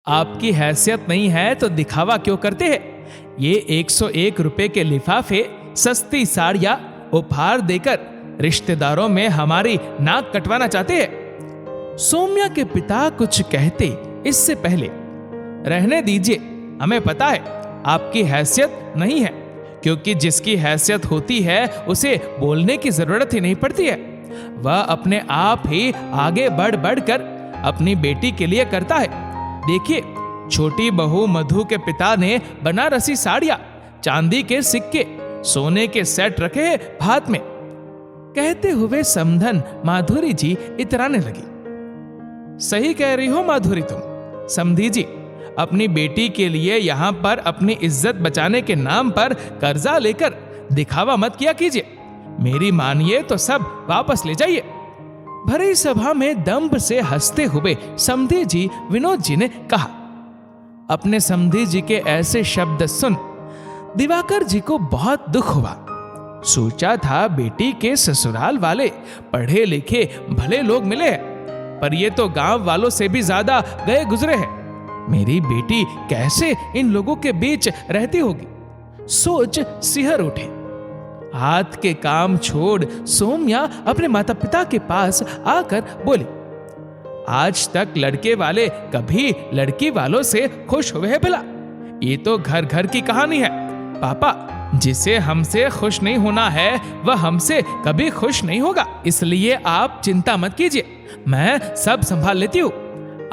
आपकी हैसियत नहीं है तो दिखावा क्यों करते हैं? ये 101 रुपए के लिफाफे, सस्ती साड़ियां उपहार देकर रिश्तेदारों में हमारी नाक कटवाना चाहते हैं। सौम्या के पिता कुछ कहते इससे पहले, रहने दीजिए, हमें पता है आपकी हैसियत नहीं है, क्योंकि जिसकी हैसियत होती है उसे बोलने की जरूरत ही नहीं पड़ती है। वह अपने आप ही आगे बढ़ बढ़कर अपनी बेटी के लिए करता है। देखिए, छोटी बहू मधु के पिता ने बनारसी साड़ियां, चांदी के सिक्के, सोने के सेट रखे हैं हाथ में। कहते हुए समधन माधुरी जी इतराने लगी। सही कह रही हो माधुरी तुम। समधी जी, अपनी बेटी के लिए यहां पर अपनी इज्जत बचाने के नाम पर कर्जा लेकर दिखावा मत किया कीजिए। मेरी मानिए तो सब वापस ले जाइए। भरी सभा में दंभ से हंसते हुए समधी जी विनोद जी ने कहा। अपने समधी जी के ऐसे शब्द सुन दिवाकर जी को बहुत दुख हुआ। सोचा था बेटी के ससुराल वाले पढ़े लिखे भले लोग मिले हैं, पर ये तो गांव वालों से भी ज्यादा गए गुजरे हैं। मेरी बेटी कैसे इन लोगों के बीच रहती होगी, सोच सिहर उठे। हाथ के काम छोड़ सौम्या अपने माता पिता के पास आकर बोली, आज तक लड़के वाले कभी लड़की वालों से खुश हुए हैं भला? ये तो घर घर की कहानी है। पापा, जिसे हमसे खुश नहीं होना है वह हमसे कभी खुश नहीं होगा, इसलिए आप चिंता मत कीजिए, मैं सब संभाल लेती हूँ।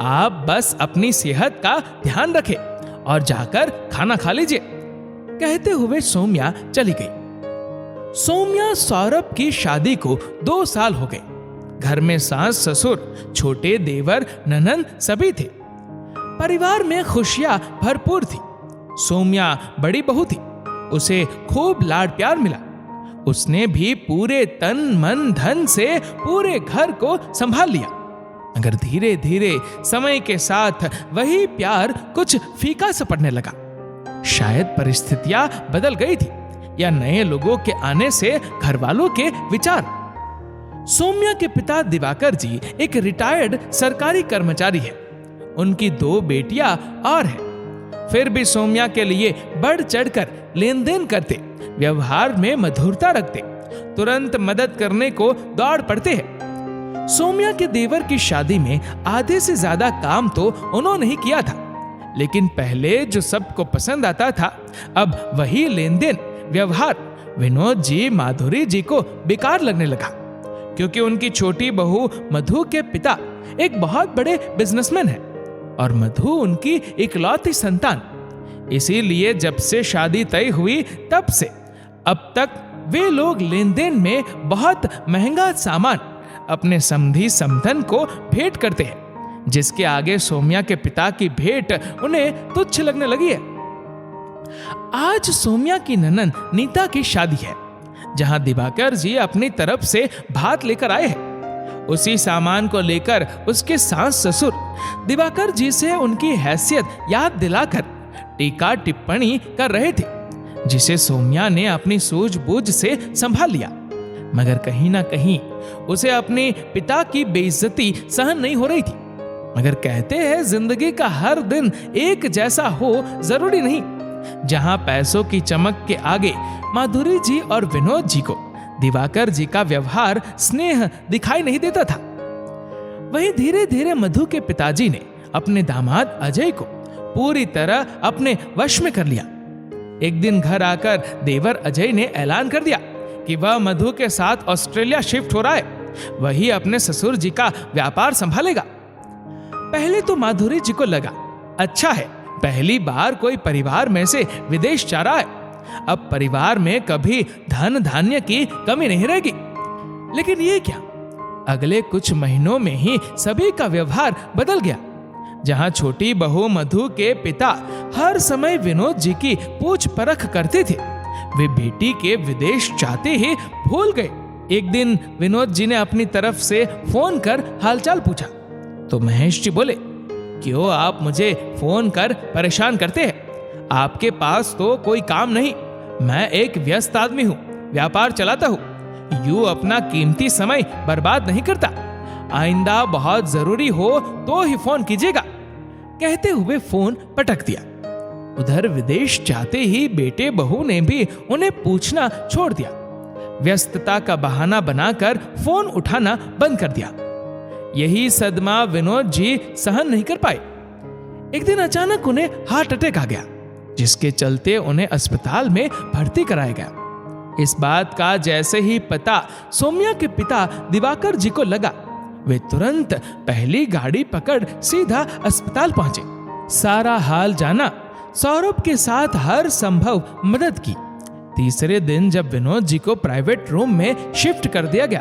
आप बस अपनी सेहत का ध्यान रखें और जाकर खाना खा लीजिए। कहते हुए सौम्या चली गई। सौम्या सौरभ की शादी को 2 साल हो गए। घर में सास ससुर, छोटे देवर ननंद सभी थे। परिवार में खुशियां भरपूर थी। सौम्या बड़ी बहू थी, उसे खूब लाड प्यार मिला। उसने भी पूरे तन मन धन से पूरे घर को संभाल लिया। मगर धीरे धीरे समय के साथ वही प्यार कुछ फीका सा पड़ने लगा। शायद परिस्थितियां बदल गई थी या नए लोगों के आने से घर वालों के विचार। सौम्या के पिता दिवाकर जी एक रिटायर्ड सरकारी कर्मचारी है। उनकी 2 बेटियां और हैं। फिर भी सौम्या के लिए बढ़ चढ़कर लेन देन करते, व्यवहार में मधुरता रखते, तुरंत मदद करने को दौड़ पड़ते हैं। सौम्या के देवर की शादी में आधे से ज्यादा काम तो उन्होंने ही किया था, लेकिन पहले जो सबको पसंद आता था, अब वही लेन देन व्यवहार विनोद जी माधुरी जी को बेकार लगने लगा, क्योंकि उनकी छोटी बहू मधु के पिता एक बहुत बड़े बिजनेसमैन है और मधु उनकी इकलौती संतान। इसीलिए जब से शादी तय हुई तब से अब तक वे लोग लेन देन में बहुत महंगा सामान अपने समधी समधन को भेंट करते हैं, जिसके आगे सौम्या के पिता की भेंट उन्हें तुच्छ लगने लगी है। आज सौम्या की ननंद नीता की शादी है, जहां दिवाकर जी अपनी तरफ से भात लेकर आए हैं। उसी सामान को लेकर उसके सास ससुर दिवाकर जी से उनकी हैसियत याद दिलाकर टीका टिप्पणी कर रहे थे, जिसे सौम्या ने अपनी सूझबूझ से संभाल लिया। मगर कहीं ना कहीं उसे अपने पिता की बेइज्जती सहन नहीं हो रही थी। मगर कहते हैं जिंदगी का हर दिन एक जैसा हो जरूरी नहीं। जहां पैसों की चमक के आगे माधुरी जी और विनोद जी को दिवाकर जी का व्यवहार स्नेह दिखाई नहीं देता था, वहीं धीरे धीरे मधु के पिताजी ने अपने दामाद अजय को पूरी तरह अपने वश में कर लिया। एक दिन घर आकर देवर अजय ने ऐलान कर दिया कि वह मधु के साथ ऑस्ट्रेलिया शिफ्ट हो रहा है, वही अपने ससुर जी का व्यापार संभालेगा। पहले तो माधुरी जी को लगा, अच्छा है, पहली बार कोई परिवार में से विदेश जा रहा है, अब परिवार में कभी धन धान्य की कमी नहीं रहेगी। लेकिन ये क्या, अगले कुछ महीनों में ही सभी का व्यवहार बदल गया। जहां छोटी बहू मधु के पिता हर समय विनोद जी की पूछ परख करते थे, वे बेटी के विदेश जाते ही भूल गए। एक दिन विनोद जी ने अपनी तरफ से फोन कर हालचाल पूछा तो महेश जी बोले, क्यों आप मुझे फोन कर परेशान करते हैं? आपके पास तो कोई काम नहीं, मैं एक व्यस्त आदमी हूँ, व्यापार चलाता हूँ, यूं अपना कीमती समय बर्बाद नहीं करता। आइंदा बहुत जरूरी हो तो ही फोन कीजिएगा। कहते हुए फोन पटक दिया। उधर विदेश जाते ही बेटे बहू ने भी उन्हें पूछना छोड़ दिया। व्यस्तता का बहाना बनाकर फोन उठाना बंद कर दिया। यही सदमा विनोद जी सहन नहीं कर पाए। एक दिन अचानक उन्हें हार्ट अटैक आ गया, जिसके चलते उन्हें अस्पताल में भर्ती कराया गया। इस बात का जैसे ही पता सौम्या के पिता दिवाकर जी को लगा, वे तुरंत पहली गाड़ी पकड़ सीधा अस्पताल पहुंचे। सारा हाल जाना, सौरभ के साथ हर संभव मदद की। तीसरे दिन जब विनोद जी को प्राइवेट रूम में शिफ्ट कर दिया गया,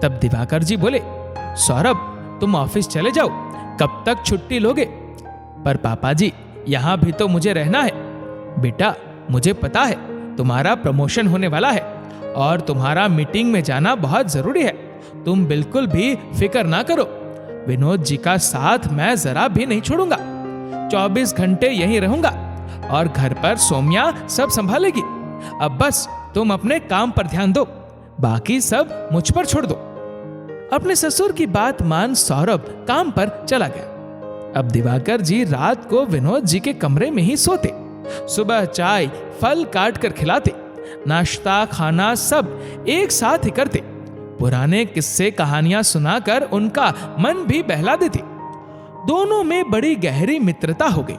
तब दिवाकर जी बोले, सौरभ तुम ऑफिस चले जाओ, कब तक छुट्टी लोगे? पर पापा जी, यहाँ भी तो मुझे रहना है। बेटा, मुझे पता है तुम्हारा प्रमोशन होने वाला है और तुम्हारा मीटिंग में जाना बहुत जरूरी है। तुम बिल्कुल भी फिक्र ना करो, विनोद जी का साथ मैं जरा भी नहीं छोड़ूंगा। 24 घंटे यहीं रहूंगा और घर पर सौम्या सब संभालेगी। अब बस तुम अपने काम पर ध्यान दो, बाकी सब मुझ पर छोड़ दो। अपने ससुर की बात मान सौरभ काम पर चला गया। अब दिवाकर जी रात को विनोद जी के कमरे में ही सोते। सुबह चाय फल काट कर खिलाते, नाश्ता खाना सब एक साथ ही करते। पुराने किस्से कहानियां सुनाकर उनका मन भी बहला देते। दोनों में बड़ी गहरी मित्रता हो गई।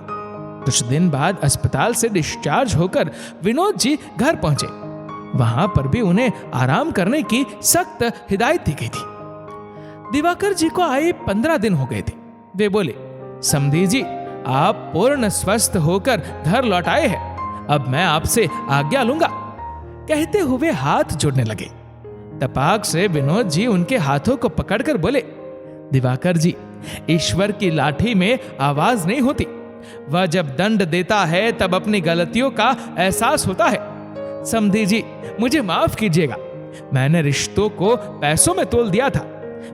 कुछ दिन बाद अस्पताल से डिस्चार्ज होकर विनोद जी घर पहुंचे। वहां पर भी उन्हें आराम करने की सख्त हिदायत दी गई थी। दिवाकर जी को आए 15 दिन हो गए थे। वे बोले, समधी जी, आप पूर्ण स्वस्थ होकर घर लौट आए हैं, अब मैं आपसे आज्ञा लूंगा। कहते हुए हाथ जोड़ने लगे। तपाक से विनोद जी उनके हाथों को पकड़कर बोले, दिवाकर जी, ईश्वर की लाठी में आवाज नहीं होती। वह जब दंड देता है तब अपनी गलतियों का एहसास होता है। समधी जी, मुझे माफ कीजिएगा। मैंने रिश्तों को पैसों में तोल दिया था,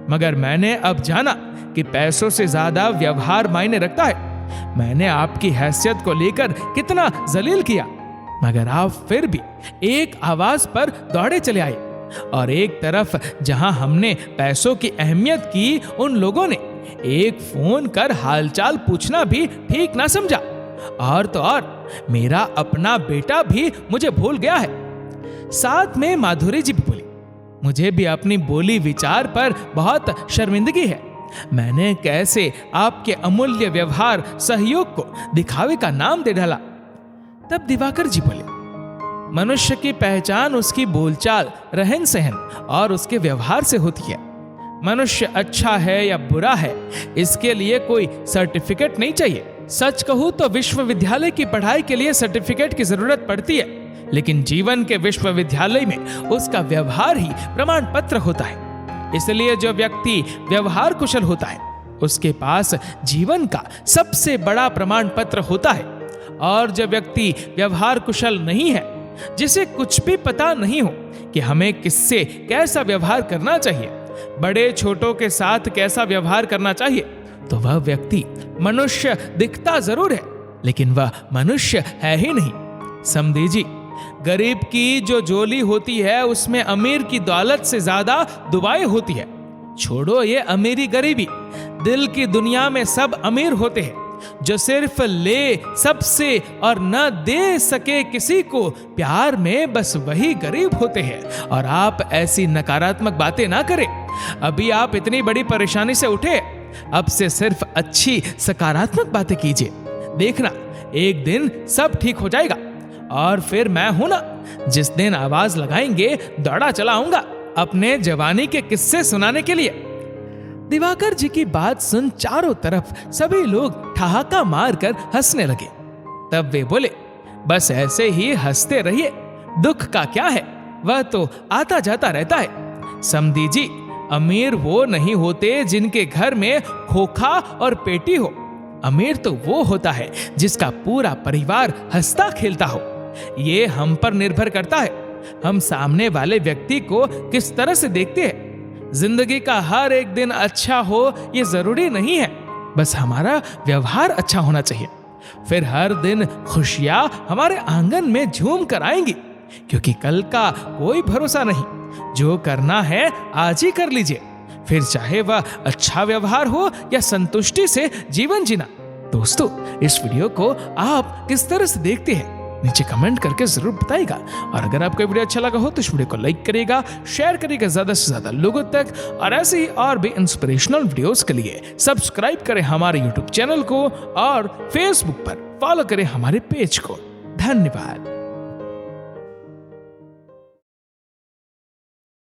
मगर मैंने अब जाना कि पैसों से ज्यादा व्यवहार मायने रखता है। मैंने आपकी हैसियत को लेकर कितना जलील किया, मगर आप फिर भी एक आवाज पर दौड़े चले आए। और एक तरफ जहां हमने पैसों की अहमियत की, उन लोगों ने एक फोन कर हालचाल पूछना भी ठीक ना समझा। और तो और मेरा अपना बेटा भी मुझे भूल गया है। साथ में माधुरी जी भी बोली, मुझे भी अपनी बोली विचार पर बहुत शर्मिंदगी है। मैंने कैसे आपके अमूल्य व्यवहार सहयोग को दिखावे का नाम दे डाला। तब दिवाकर जी बोले, मनुष्य की पहचान उसकी बोलचाल, रहन सहन और उसके व्यवहार से होती है। मनुष्य अच्छा है या बुरा है, इसके लिए कोई सर्टिफिकेट नहीं चाहिए। सच कहूं तो विश्वविद्यालय की पढ़ाई के लिए सर्टिफिकेट की जरूरत पड़ती है, लेकिन जीवन के विश्वविद्यालय में उसका व्यवहार ही प्रमाण पत्र होता है। इसलिए जो व्यक्ति व्यवहार कुशल होता है, उसके पास जीवन का सबसे बड़ा प्रमाण पत्र होता है। और जो व्यक्ति व्यवहार कुशल नहीं है, जिसे कुछ भी पता नहीं हो कि हमें किससे कैसा व्यवहार करना चाहिए, बड़े छोटों के साथ कैसा व्यवहार करना चाहिए, तो वह व्यक्ति मनुष्य दिखता जरूर है, लेकिन वह मनुष्य है ही नहीं। समझी जी, गरीब की जो जोली होती है, उसमें अमीर की दौलत से ज्यादा दुआएं होती है। छोड़ो ये अमीरी गरीबी, दिल की दुनिया में सब अमीर होते हैं। जो सिर्फ ले सबसे और न दे सके किसी को प्यार में, बस वही गरीब होते हैं। और आप ऐसी नकारात्मक बातें ना करें। अभी आप इतनी बड़ी परेशानी से उठे, अब से सिर्फ अच्छी सकारात्मक बातें कीजिए। देखना एक दिन सब ठीक हो जाएगा। और फिर मैं हूं ना, जिस दिन आवाज लगाएंगे दौड़ा चला आऊंगा अपने जवानी के किस्से सुनाने के लिए। दिवाकर जी की बात सुन चारों तरफ सभी लोग ठहाका मारकर हंसने लगे। तब वे बोले, बस ऐसे ही हंसते रहिए, दुख का क्या है, वह तो आता जाता रहता है। समधी जी, अमीर वो नहीं होते जिनके घर में खोखा और पेटी हो। अमीर तो वो होता है जिसका पूरा परिवार हंसता खेलता हो। ये हम पर निर्भर करता है, हम सामने वाले व्यक्ति को किस तरह से देखते हैं। जिंदगी का हर एक दिन अच्छा हो ये जरूरी नहीं है, बस हमारा व्यवहार अच्छा होना चाहिए। फिर हर दिन खुशियां हमारे आंगन में झूम कर आएंगी, क्योंकि कल का कोई भरोसा नहीं। जो करना है आज ही कर लीजिए, फिर चाहे वह अच्छा व्यवहार हो या संतुष्टि से जीवन जीना। दोस्तों, इस वीडियो को आप किस तरह से देखते हैं नीचे कमेंट करके जरूर बताइएगा। और अगर आपको वीडियो अच्छा लगा हो तो इस वीडियो को लाइक करिएगा, शेयर करिएगा ज्यादा से ज्यादा लोगों तक, और ऐसे ही और भी इंस्पिरेशनल वीडियोस के लिए सब्सक्राइब करें हमारे यूट्यूब चैनल को और फेसबुक पर फॉलो करें हमारे पेज को। धन्यवाद।